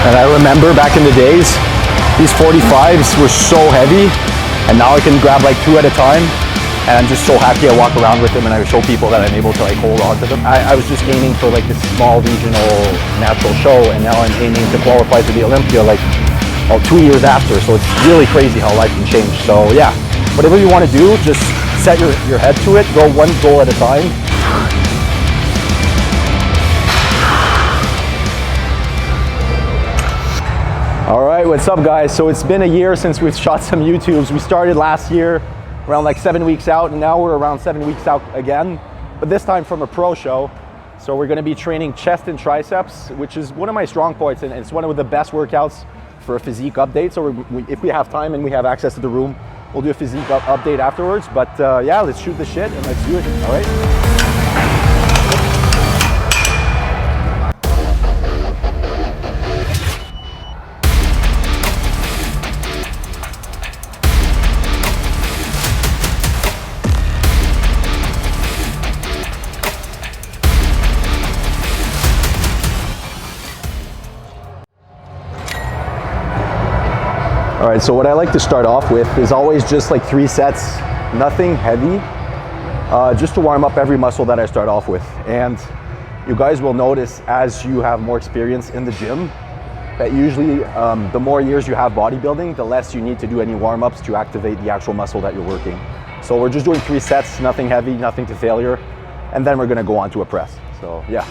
And I remember back in the days, these 45s were so heavy, and now I can grab like 2 at a time, and I'm just so happy I walk around with them and I show people that I'm able to like hold on to them. I was just aiming for like this small regional natural show, and now I'm aiming to qualify for the Olympia like 2 years after, so it's really crazy how life can change. So yeah, whatever you want to do, just set your head to it, go one goal at a time. All right, what's up guys? So it's been a year since we've shot some YouTubes. We started last year around like 7 weeks out, and now we're around 7 weeks out again, but this time from a pro show. So we're gonna be training chest and triceps, which is one of my strong points, and it's one of the best workouts for a physique update. So if we have time and we have access to the room, we'll do a physique update afterwards. But yeah, let's shoot the shit and let's do it, all right? All right, so what I like to start off with is always just like 3 sets, nothing heavy, just to warm up every muscle that I start off with. And you guys will notice as you have more experience in the gym that usually the more years you have bodybuilding, the less you need to do any warm-ups to activate the actual muscle that you're working. So we're just doing 3 sets, nothing heavy, nothing to failure, and then we're gonna go on to a press. So yeah.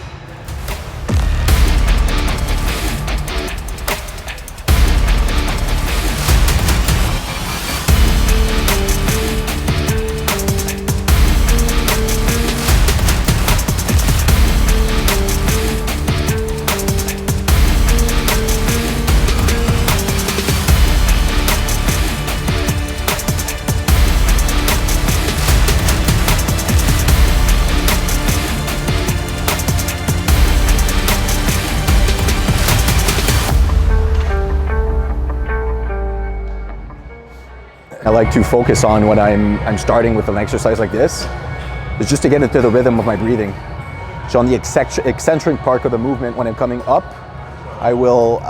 I like to focus on when I'm starting with an exercise like this, is just to get into the rhythm of my breathing. So on the eccentric part of the movement, when I'm coming up, I will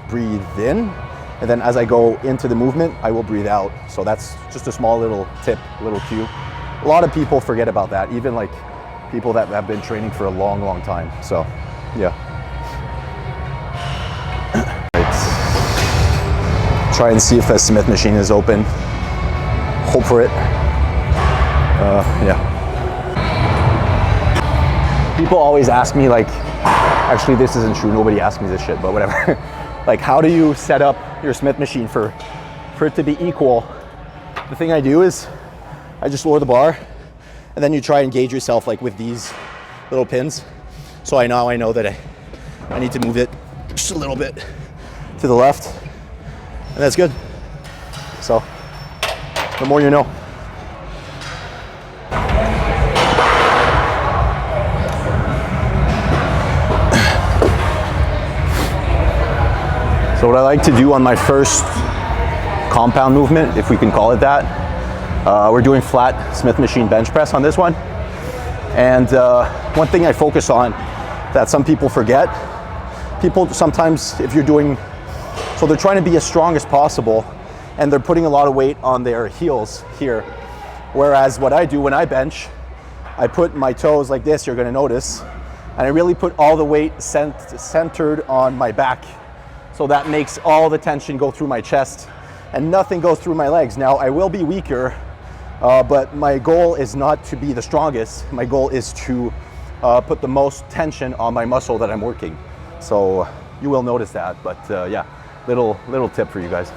breathe in, and then as I go into the movement, I will breathe out. So that's just a small little tip, little cue. A lot of people forget about that, even like people that have been training for a long, long time. So yeah. Right. Try and see if the Smith machine is open. Hope for it. Yeah. People always ask me, like, actually this isn't true, nobody asks me this shit, but whatever. Like, how do you set up your Smith machine for it to be equal? The thing I do is I just lower the bar, and then you try and gauge yourself like with these little pins. So I know that I need to move it just a little bit to the left, and that's good. So the more you know. So what I like to do on my first compound movement, if we can call it that, we're doing flat Smith machine bench press on this one. And one thing I focus on that some people forget, people sometimes, if you're doing, so they're trying to be as strong as possible, and they're putting a lot of weight on their heels here. Whereas what I do when I bench, I put my toes like this, you're gonna notice, and I really put all the weight centered on my back. So that makes all the tension go through my chest and nothing goes through my legs. Now I will be weaker, but my goal is not to be the strongest. My goal is to put the most tension on my muscle that I'm working. So you will notice that, but yeah, little tip for you guys.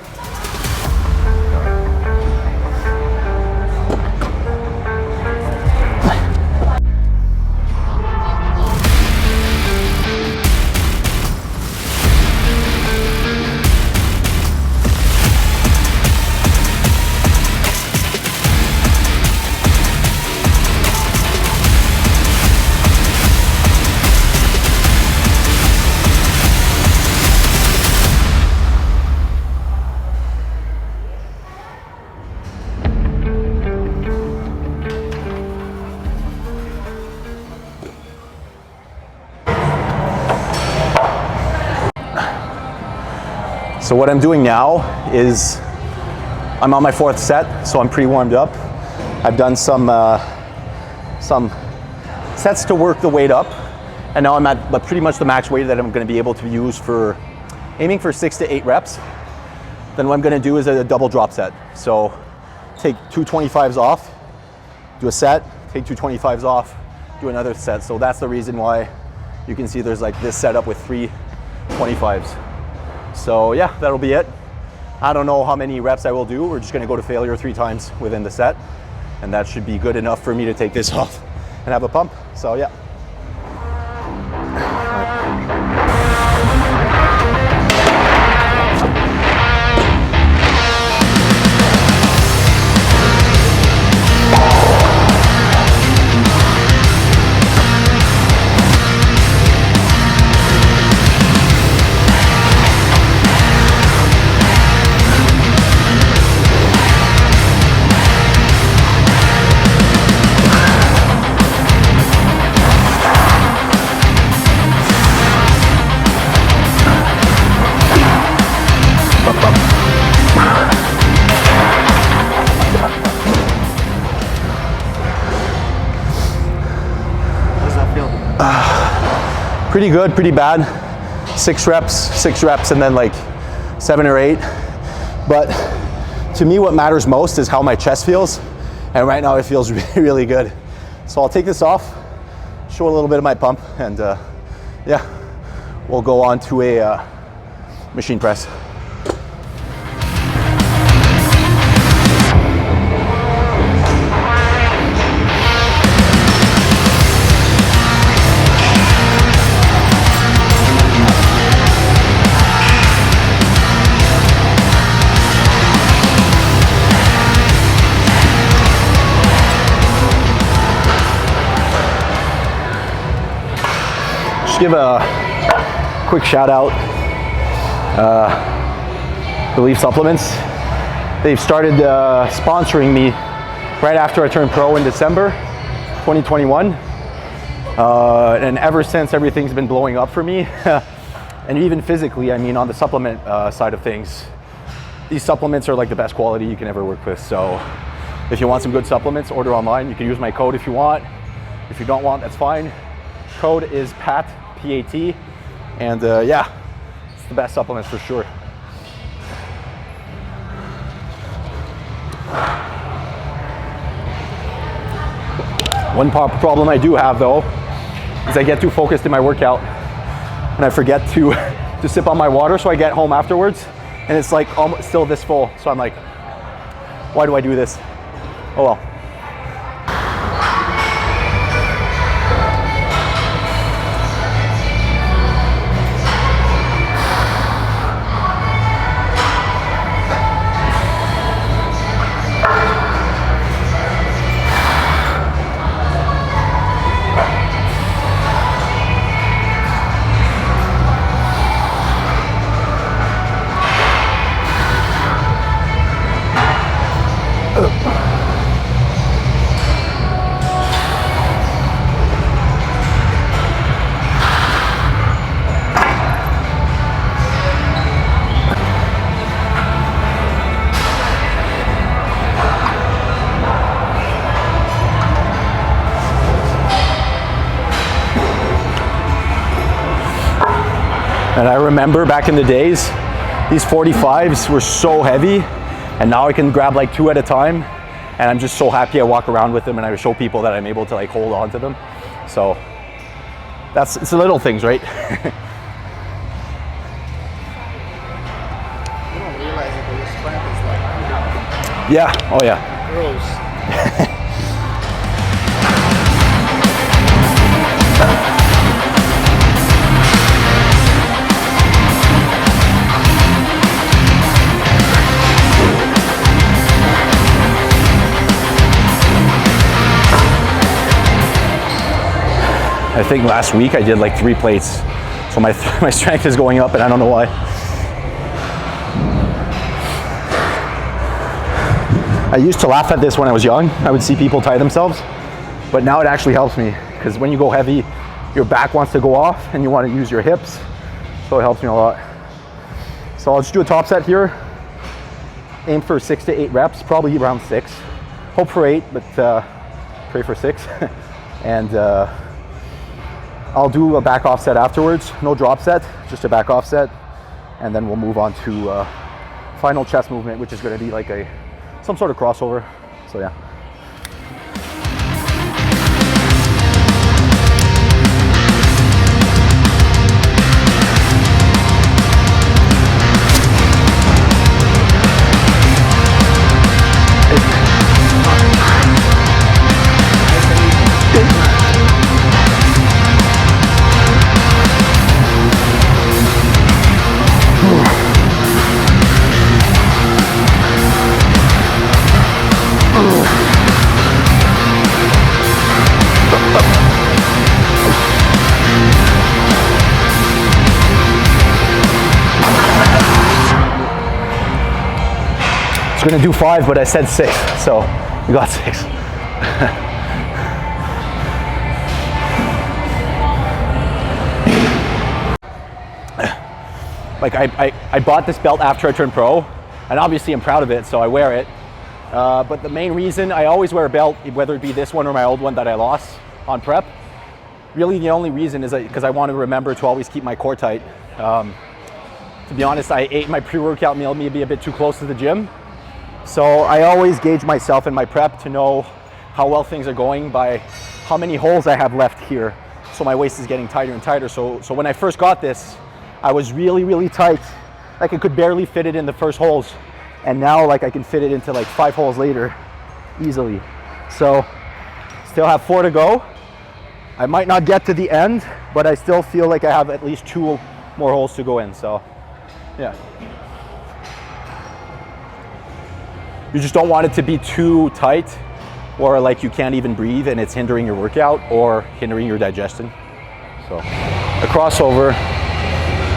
So what I'm doing now is I'm on my 4th set, so I'm pre-warmed up. I've done some sets to work the weight up, and now I'm at pretty much the max weight that I'm going to be able to use for aiming for 6 to 8 reps. Then what I'm going to do is a double drop set. So take 2 25s off, do a set, take 2 25s off, do another set. So that's the reason why you can see there's like this setup with 3 25s. So yeah, that'll be it. I don't know how many reps I will do. We're just going to go to failure 3 times within the set, and that should be good enough for me to take this off and have a pump. So yeah. Pretty good, pretty bad. 6 reps, and then like 7 or 8. But to me, what matters most is how my chest feels. And right now it feels really, really good. So I'll take this off, show a little bit of my pump, and yeah, we'll go on to a machine press. Give a quick shout out, Believe Supplements. They've started sponsoring me right after I turned pro in December 2021, and ever since everything's been blowing up for me. And even physically, I mean, on the supplement side of things, these supplements are like the best quality you can ever work with. So if you want some good supplements, order online. You can use my code if you want. If you don't want, that's fine. Code is PAT, P-A-T, and yeah, it's the best supplements for sure. One problem I do have though is I get too focused in my workout and I forget to sip on my water, so I get home afterwards and it's like almost still this full. So I'm like, why do I do this? Oh well. And I remember back in the days, these 45s were so heavy, and now I can grab like 2 at a time, and I'm just so happy I walk around with them and I show people that I'm able to like hold on to them. So it's the little things, right? You don't realize it, but your strength is like... Yeah, oh yeah. Gross. I think last week I did like 3 plates. So my strength is going up and I don't know why. I used to laugh at this when I was young. I would see people tie themselves, but now it actually helps me because when you go heavy, your back wants to go off and you want to use your hips. So it helps me a lot. So I'll just do a top set here. Aim for 6 to 8 reps, probably around 6. Hope for 8, but pray for 6. And I'll do a back off set afterwards. No drop set, just a back off set. And then we'll move on to final chest movement, which is going to be like some sort of crossover. So yeah. I was gonna do 5, but I said 6, so we got 6. Like I bought this belt after I turned pro, and obviously I'm proud of it, so I wear it. But the main reason I always wear a belt, whether it be this one or my old one that I lost on prep, really the only reason is because I want to remember to always keep my core tight. To be honest, I ate my pre-workout meal maybe a bit too close to the gym. So I always gauge myself in my prep to know how well things are going by how many holes I have left here. So my waist is getting tighter and tighter. So when I first got this, I was really, really tight. Like I could barely fit it in the first holes. And now like I can fit it into like 5 holes later easily. So still have 4 to go. I might not get to the end, but I still feel like I have at least 2 more holes to go in. So yeah. You just don't want it to be too tight or like you can't even breathe and it's hindering your workout or hindering your digestion. So a crossover.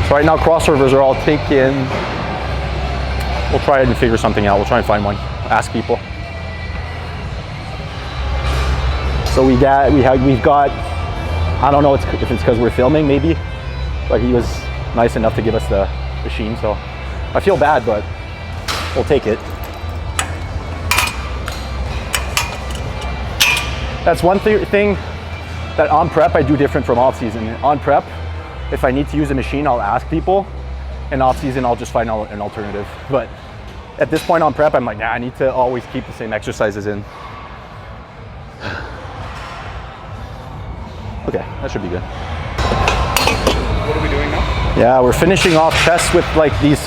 So right now crossovers are all taken. We'll try and figure something out. We'll try and find one. Ask people. So we've got, I don't know if it's because we're filming maybe, but he was nice enough to give us the machine. So I feel bad, but we'll take it. That's one thing that on prep I do different from off season. On prep, if I need to use a machine, I'll ask people. In off season, I'll just find an alternative. But at this point on prep, I'm like, nah, I need to always keep the same exercises in. Okay, that should be good. What are we doing now? Yeah, we're finishing off chest with like these.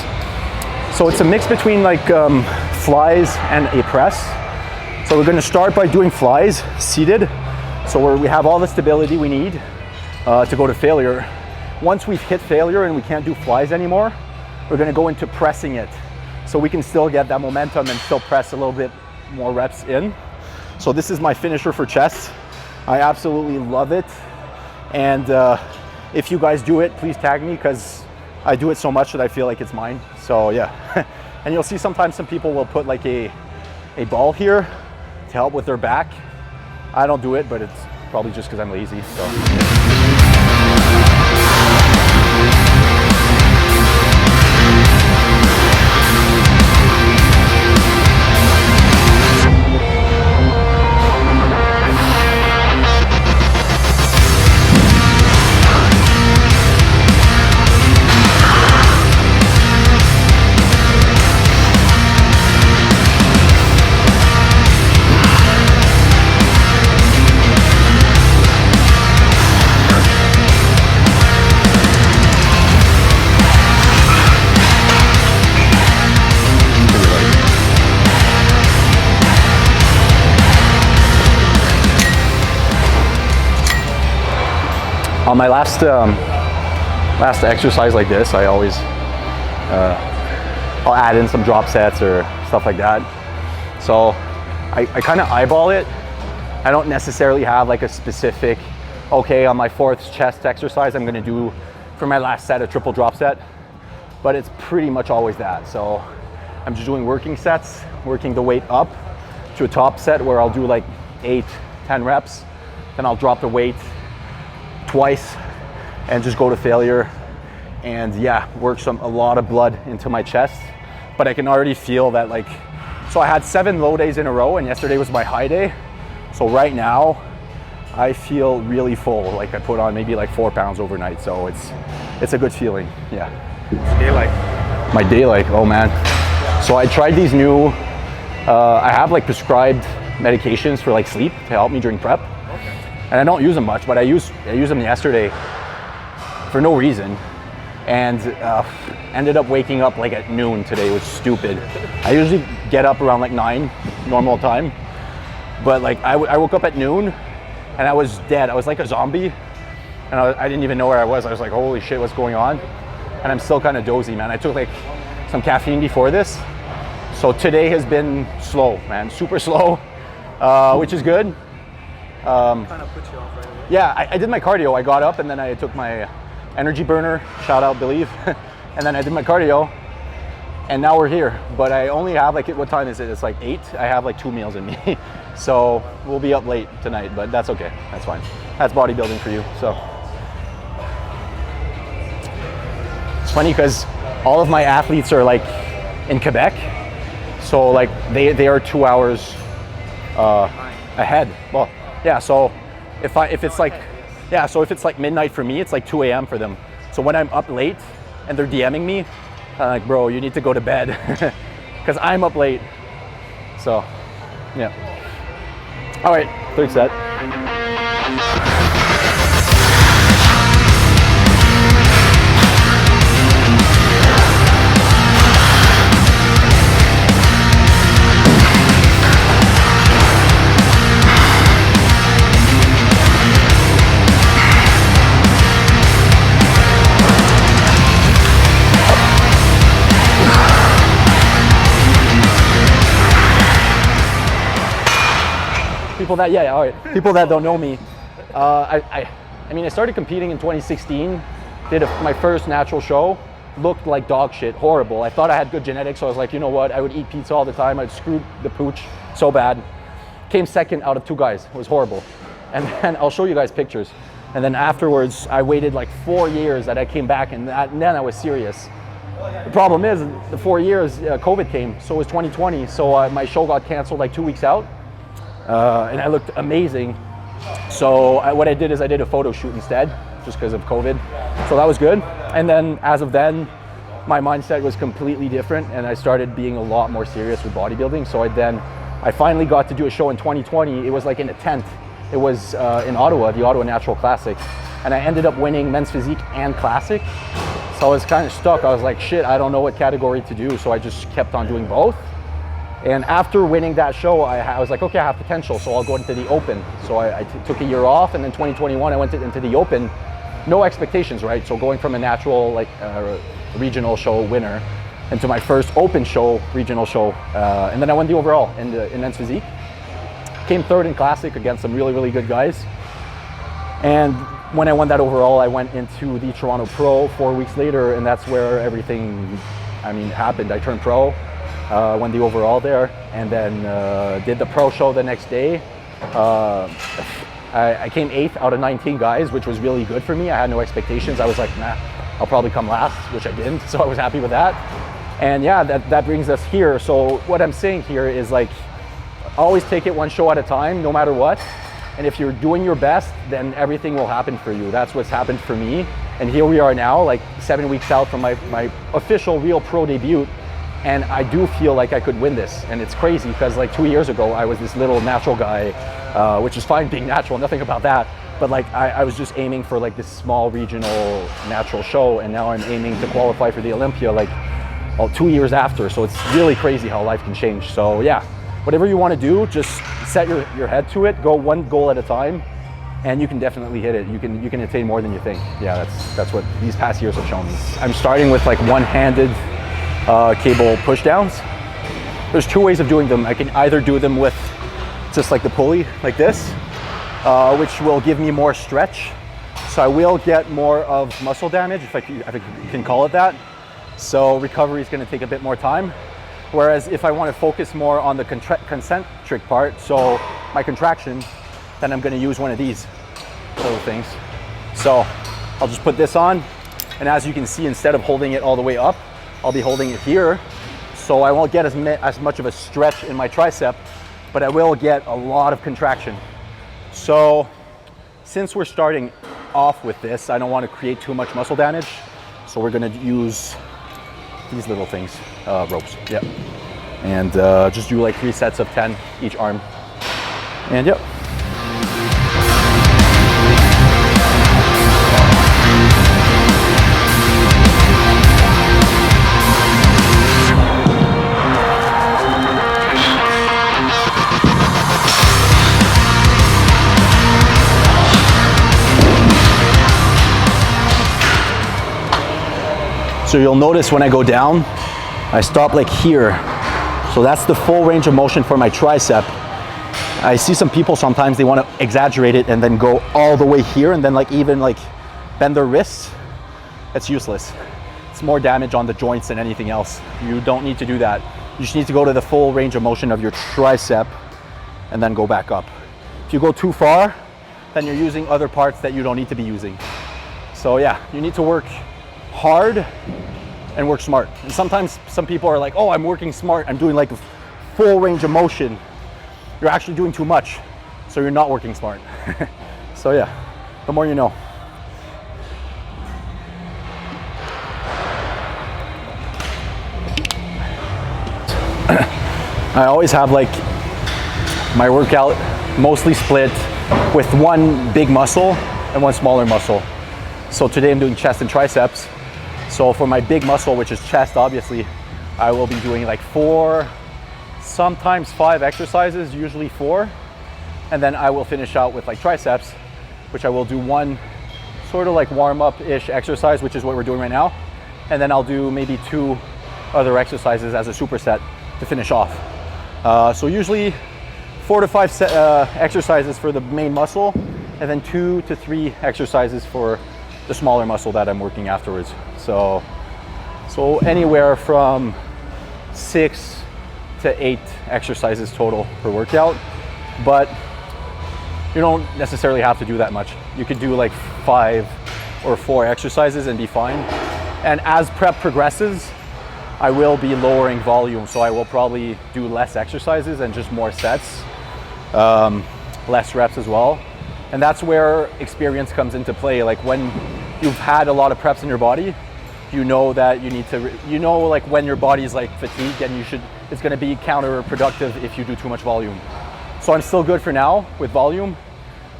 So it's a mix between like flies and a press. So we're gonna start by doing flies seated. So we have all the stability we need to go to failure. Once we've hit failure and we can't do flies anymore, we're gonna go into pressing it. So we can still get that momentum and still press a little bit more reps in. So this is my finisher for chest. I absolutely love it. And if you guys do it, please tag me because I do it so much that I feel like it's mine. So yeah. And you'll see sometimes some people will put like a ball here to help with their back. I don't do it, but it's probably just because I'm lazy. So. On my last exercise like this, I always I'll add in some drop sets or stuff like that. So I kind of eyeball it. I don't necessarily have like a specific, okay, on my 4th chest exercise, I'm gonna do for my last set a triple drop set, but it's pretty much always that. So I'm just doing working sets, working the weight up to a top set where I'll do like 8, 10 reps, then I'll drop the weight twice and just go to failure. and yeah, worked a lot of blood into my chest. But I can already feel that, like, so I had 7 low days in a row, and yesterday was my high day. So right now, I feel really full. Like I put on maybe like 4 pounds overnight, so it's a good feeling. Yeah. Day like? My day like, oh man. So I tried these new, I have like prescribed medications for like sleep to help me during prep. And I don't use them much, but I used them yesterday for no reason. And ended up waking up like at noon today. It was stupid. I usually get up around like 9 normal time, but like I woke up at noon and I was dead. I was like a zombie, and I didn't even know where I was. I was like, holy shit, what's going on? And I'm still kind of dozy, man. I took like some caffeine before this, so today has been slow, man, super slow, which is good. Kind of put you off right away. Yeah, I did my cardio. I got up and then I took my energy burner, shout out Believe, and then I did my cardio, and now we're here. But I only have like, what time is it? It's like 8. I have like 2 meals in me, so we'll be up late tonight, but that's okay, that's fine. That's bodybuilding for you. So it's funny because all of my athletes are like in Quebec, so like they are 2 hours ahead. Well, yeah, so if it's like, yeah, so if it's like midnight for me, it's like 2 a.m. for them. So when I'm up late and they're DMing me, I'm like, bro, you need to go to bed, because I'm up late. So, yeah. All right, third set. People that, yeah, all right. People that don't know me, I mean, I started competing in 2016, did my first natural show, looked like dog shit, horrible. I thought I had good genetics, so I was like, you know what, I would eat pizza all the time, I'd screw the pooch so bad. Came second out of 2 guys, it was horrible. And then I'll show you guys pictures. And then afterwards, I waited like 4 years that I came back, and then I was serious. The problem is, the 4 years, COVID came, so it was 2020, so my show got canceled like 2 weeks out. And I looked amazing. So what I did is I did a photo shoot instead, just because of COVID. So that was good. And then as of then, my mindset was completely different, and I started being a lot more serious with bodybuilding. So I finally got to do a show in 2020. It was like in a tent. It was in Ottawa, the Ottawa Natural Classic. And I ended up winning men's physique and classic. So I was kind of stuck. I was like, shit, I don't know what category to do. So I just kept on doing both. And after winning that show, I was like, okay, I have potential, so I'll go into the open. So I took a year off, and then 2021, I went into the open. No expectations, right? So going from a natural, like regional show winner into my first open show, regional show. And then I won the overall in men's physique. Came third in classic against some really, really good guys. And when I won that overall, I went into the Toronto Pro 4 weeks later, and that's where everything, I mean, happened. I turned pro. Won the overall there, and then did the pro show the next day. I came 8th out of 19 guys, which was really good for me. I had no expectations. I was like, nah, I'll probably come last, which I didn't, so I was happy with that. And yeah, that brings us here. So what I'm saying here is, like, always take it one show at a time, no matter what. And if you're doing your best, then everything will happen for you. That's what's happened for me. And here we are now, like 7 weeks out from my official real pro debut. And I do feel like I could win this. And it's crazy because like 2 years ago, I was this little natural guy, which is fine being natural, nothing about that. But like I was just aiming for like this small regional natural show. And now I'm aiming to qualify for the Olympia like 2 years after. So it's really crazy how life can change. So yeah, whatever you want to do, just set your head to it, go one goal at a time, and you can definitely hit it. You can attain more than you think. Yeah, that's what these past years have shown me. I'm starting with like one-handed cable push downs. There's 2 ways of doing them. I can either do them with just like the pulley like this, which will give me more stretch. So I will get more of muscle damage, if I can call it that. So recovery is going to take a bit more time. Whereas if I want to focus more on the concentric part, so my contraction, then I'm going to use one of these little things. So I'll just put this on, And as you can see, instead of holding it all the way up, I'll be holding it here. So I won't get as much of a stretch in my tricep, but I will get a lot of contraction. So since we're starting off with this, I don't want to create too much muscle damage. So we're gonna use these little things, ropes, yep. And just do like 3 sets of 10 each arm. And yep. So you'll notice when I go down, I stop like here. So that's the full range of motion for my tricep. I see some people sometimes they want to exaggerate it and then go all the way here and then like even like bend their wrists. That's useless. It's more damage on the joints than anything else. You don't need to do that. You just need to go to the full range of motion of your tricep and then go back up. If you go too far, then you're using other parts that you don't need to be using. So yeah, you need to work hard and work smart. And sometimes some people are like, oh, I'm working smart, I'm doing like a full range of motion. You're actually doing too much, so you're not working smart. So yeah, the more you know. I always have like my workout mostly split with one big muscle and one smaller muscle. So today I'm doing chest and triceps. So for my big muscle, which is chest, obviously, I will be doing like 4, sometimes 5 exercises, usually 4. And then I will finish out with like triceps, which I will do 1 sort of like warm-up-ish exercise, which is what we're doing right now. And then I'll do maybe 2 other exercises as a superset to finish off. So usually 4 to 5 exercises for the main muscle, and then 2 to 3 exercises for the smaller muscle that I'm working afterwards. So anywhere from 6 to 8 exercises total per workout, but you don't necessarily have to do that much. You could do like 5 or 4 exercises and be fine. And as prep progresses, I will be lowering volume, so I will probably do less exercises and just more sets, less reps as well. And that's where experience comes into play. Like when you've had a lot of preps in your body, you know that you need to, you know, like when your body's like fatigued and it's gonna be counterproductive if you do too much volume. So I'm still good for now with volume,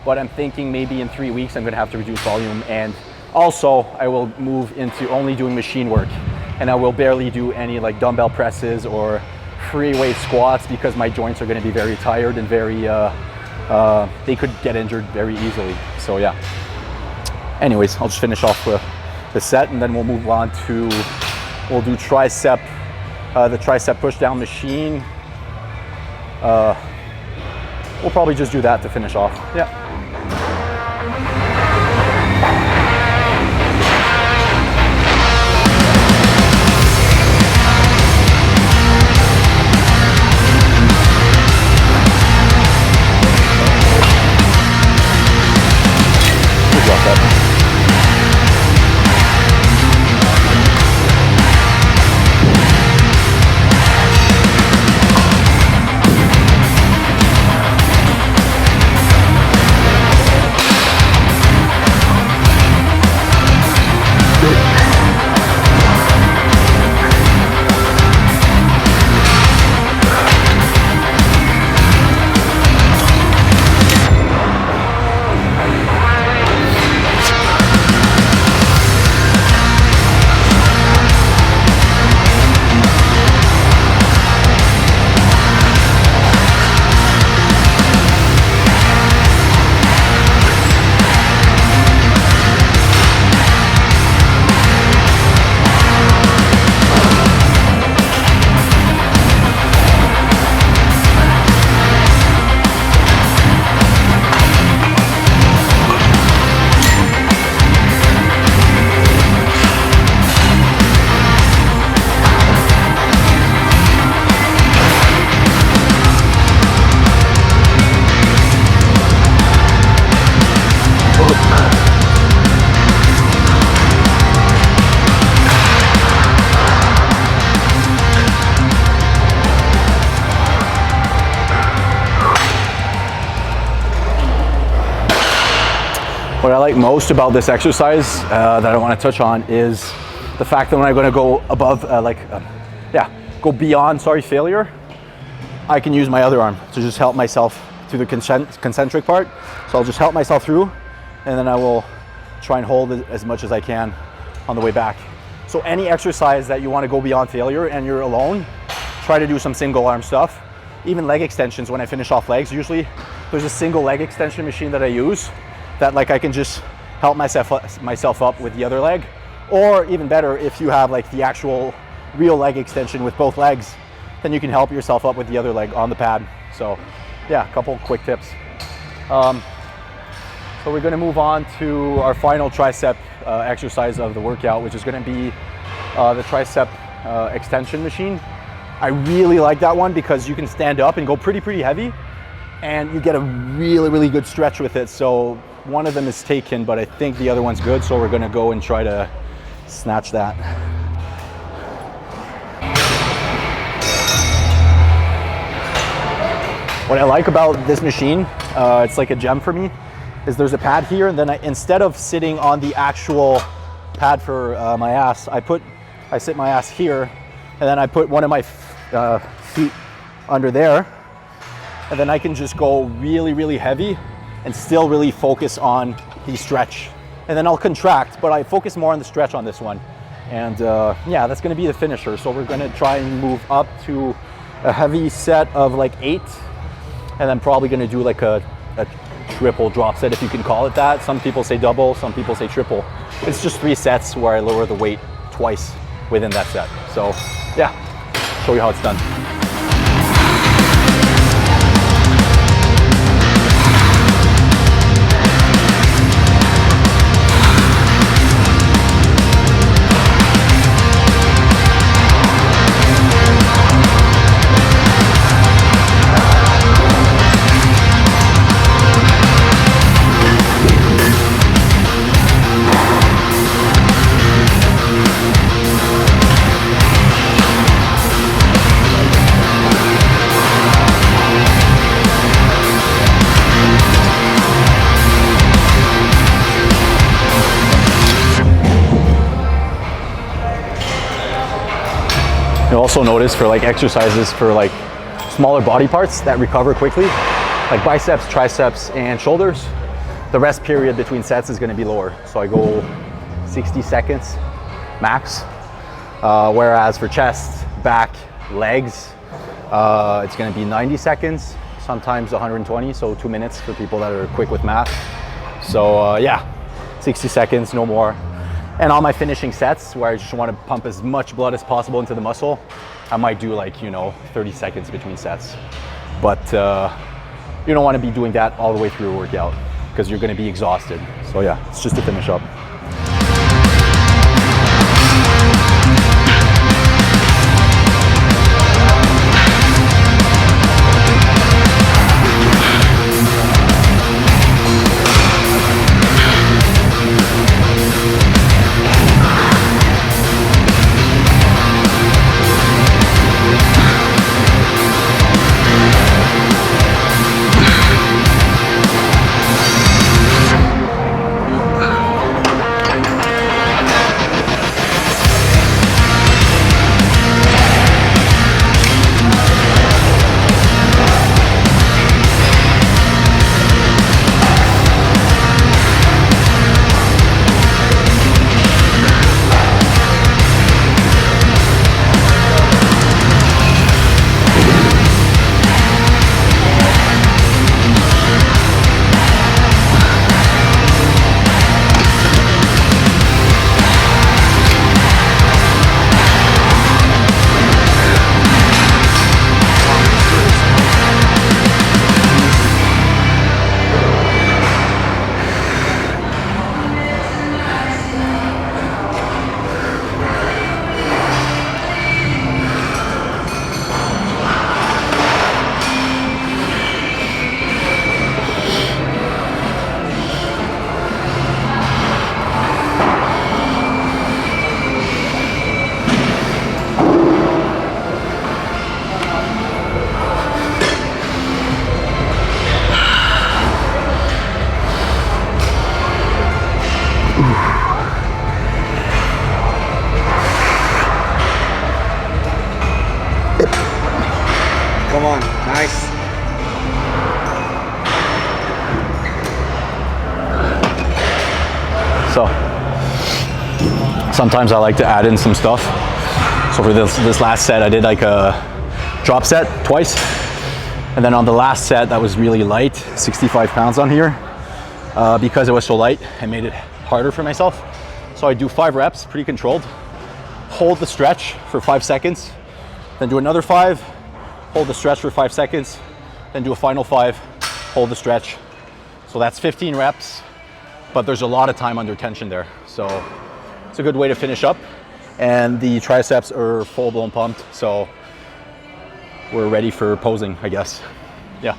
but I'm thinking maybe in 3 weeks I'm gonna have to reduce volume. And also I will move into only doing machine work, and I will barely do any like dumbbell presses or free weight squats because my joints are gonna be very tired and very, they could get injured very easily. So yeah. Anyways, I'll just finish off the set and then we'll move on to, we'll do tricep, the tricep push down machine. We'll probably just do that to finish off. Yeah. What I like most about this exercise that I want to touch on is the fact that when I'm going to go above, go beyond, failure, I can use my other arm to just help myself through the concentric part. So I'll just help myself through, and then I will try and hold it as much as I can on the way back. So any exercise that you want to go beyond failure and you're alone, try to do some single arm stuff. Even leg extensions, when I finish off legs, usually there's a single leg extension machine that I use that like I can just help myself up with the other leg. Or even better, if you have like the actual real leg extension with both legs, then you can help yourself up with the other leg on the pad. So yeah, a couple quick tips. So we're gonna move on to our final tricep exercise of the workout, which is gonna be the tricep extension machine. I really like that one because you can stand up and go pretty heavy, and you get a really good stretch with it. So one of them is taken, but I think the other one's good, so we're gonna go and try to snatch that. What I like about this machine, it's like a gem for me, is there's a pad here, and then instead of sitting on the actual pad for my ass, I sit my ass here, and then I put one of my feet under there, and then I can just go really heavy and still really focus on the stretch. And then I'll contract, but I focus more on the stretch on this one. And yeah, that's gonna be the finisher. So we're gonna try and move up to a heavy set of like 8, and then probably gonna do like a triple drop set, if you can call it that. Some people say double, some people say triple. It's just 3 sets where I lower the weight twice within that set. So yeah, show you how it's done. You'll also notice for like exercises for like smaller body parts that recover quickly, like biceps, triceps, and shoulders, the rest period between sets is going to be lower. So I go 60 seconds max, whereas for chest, back, legs, it's going to be 90 seconds, sometimes 120, so 2 minutes for people that are quick with math. So yeah, 60 seconds, no more. And on my finishing sets, where I just want to pump as much blood as possible into the muscle, I might do like, 30 seconds between sets. But you don't want to be doing that all the way through a workout because you're going to be exhausted. So yeah, it's just to finish up. So sometimes I like to add in some stuff. So for this last set, I did like a drop set twice. And then on the last set that was really light, 65 pounds on here, because it was so light, I made it harder for myself. So I do 5 reps, pretty controlled. Hold the stretch for 5 seconds, then do another 5, hold the stretch for 5 seconds, then do a final 5, hold the stretch. So that's 15 reps, but there's a lot of time under tension there. So it's a good way to finish up. And the triceps are full blown pumped, so we're ready for posing, I guess. Yeah.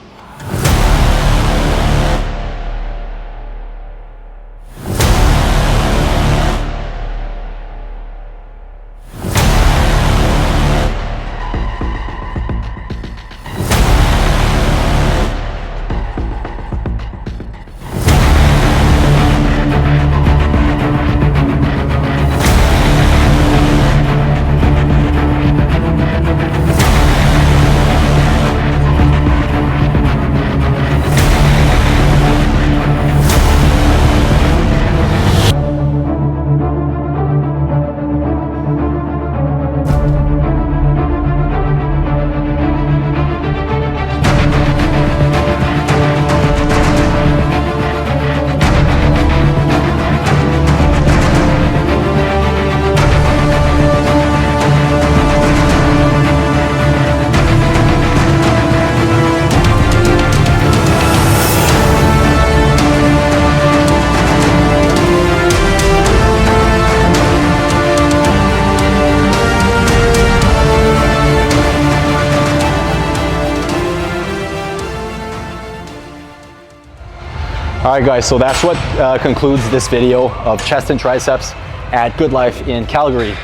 All right guys, so that's what concludes this video of chest and triceps at Good Life in Calgary.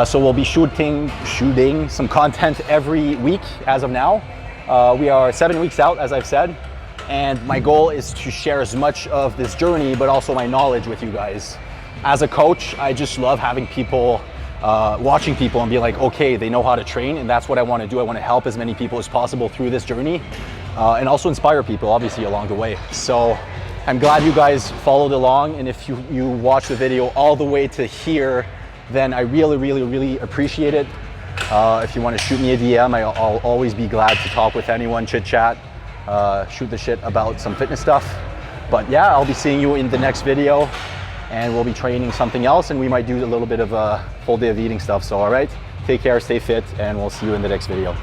So we'll be shooting some content every week as of now. We are 7 weeks out, as I've said, and my goal is to share as much of this journey, but also my knowledge with you guys. As a coach, I just love having people, watching people and be like, okay, they know how to train, and that's what I want to do. I want to help as many people as possible through this journey. And also inspire people, obviously, along the way. So I'm glad you guys followed along, and if you watch the video all the way to here, then I really appreciate it. If you want to shoot me a DM, I'll always be glad to talk with anyone, chit chat, shoot the shit about some fitness stuff. But yeah, I'll be seeing you in the next video, and we'll be training something else, and we might do a little bit of a full day of eating stuff. So all right, take care, stay fit, and we'll see you in the next video.